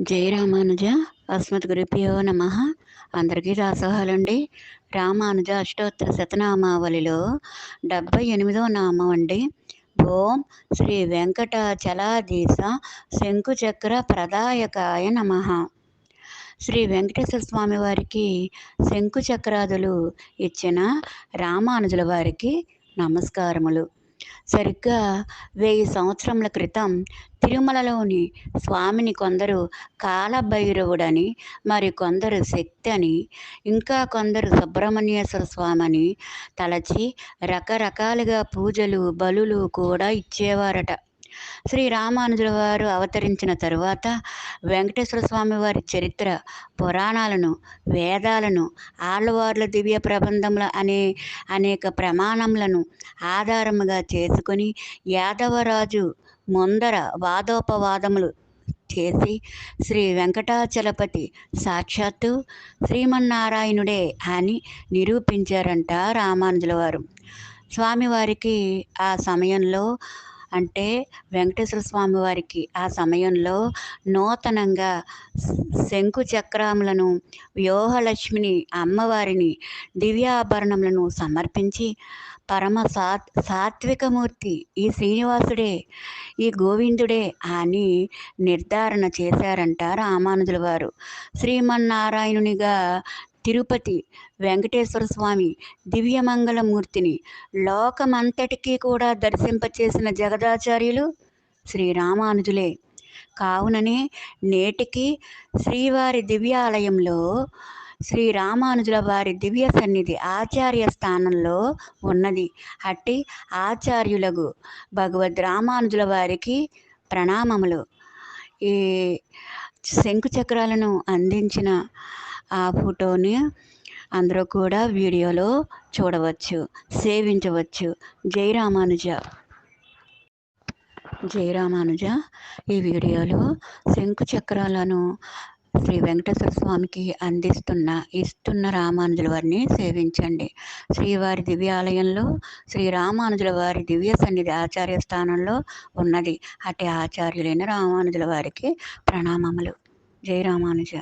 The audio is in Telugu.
జై రామానుజ అస్మద్గురుభ్యో నమ. అందరికీ దాసోహాలండి. రామానుజ అష్టోత్తర శతనామావళిలో 78వ నామం అండి. ఓం శ్రీ వెంకటాచలాధీశ శంకుచక్ర ప్రదాయకాయ నమ. శ్రీ వెంకటేశ్వర స్వామి వారికి శంకుచక్రాదులు ఇచ్చిన రామానుజుల వారికి నమస్కారములు. సరిగ్గా 1000 సంవత్సరముల క్రితం తిరుమలలోని స్వామిని కొందరు కాలభైరవుడని, మరి కొందరు శక్తి అని, ఇంకా కొందరు సుబ్రహ్మణ్యేశ్వర స్వామిని తలచి రకరకాలుగా పూజలు బలులు కూడా ఇచ్చేవారట. శ్రీ రామానుజుల వారు అవతరించిన తరువాత వెంకటేశ్వర స్వామి వారి చరిత్ర, పురాణాలను, వేదాలను, ఆళ్వార్ల దివ్య ప్రబంధముల అనేక ప్రమాణములను ఆధారముగా చేసుకొని యాదవరాజు ముందర వాదోపవాదములు చేసి శ్రీ వెంకటాచలపతి సాక్షాత్తు శ్రీమన్నారాయణుడే అని నిరూపించారంట రామానుజుల వారు. స్వామివారికి ఆ సమయంలో, అంటే వెంకటేశ్వర స్వామి వారికి ఆ సమయంలో నూతనంగా శంకు చక్రములను, వ్యూహలక్ష్మిని అమ్మవారిని, దివ్యాభరణములను సమర్పించి పరమ సాత్వికమూర్తి ఈ శ్రీనివాసుడే, ఈ గోవిందుడే అని నిర్ధారణ చేశారంట రామానుజుల వారు. శ్రీమన్నారాయణునిగా తిరుపతి వెంకటేశ్వర స్వామి దివ్యమంగళమూర్తిని లోకమంతటికీ కూడా దర్శింపచేసిన జగదాచార్యులు శ్రీరామానుజులే. కావుననే నేటికి శ్రీవారి దివ్యాలయంలో శ్రీరామానుజుల వారి దివ్య సన్నిధి ఆచార్య స్థానంలో ఉన్నది. అట్టి ఆచార్యులకు భగవద్ రామానుజుల వారికి ప్రణామములు. ఈ శంకుచక్రాలను అందించిన ఆ ఫోటోని అందరూ కూడా వీడియోలో చూడవచ్చు, సేవించవచ్చు. జై రామానుజ. జై రామానుజ. ఈ వీడియోలో శంకు చక్రాలను శ్రీ వెంకటేశ్వర స్వామికి ఇస్తున్న రామానుజుల వారిని సేవించండి. శ్రీవారి దివ్యాలయంలో శ్రీ రామానుజుల వారి దివ్య సన్నిధి ఆచార్య స్థానంలో ఉన్నది. అట్టి ఆచార్యులైన రామానుజుల వారికి ప్రణామములు. జై రామానుజ.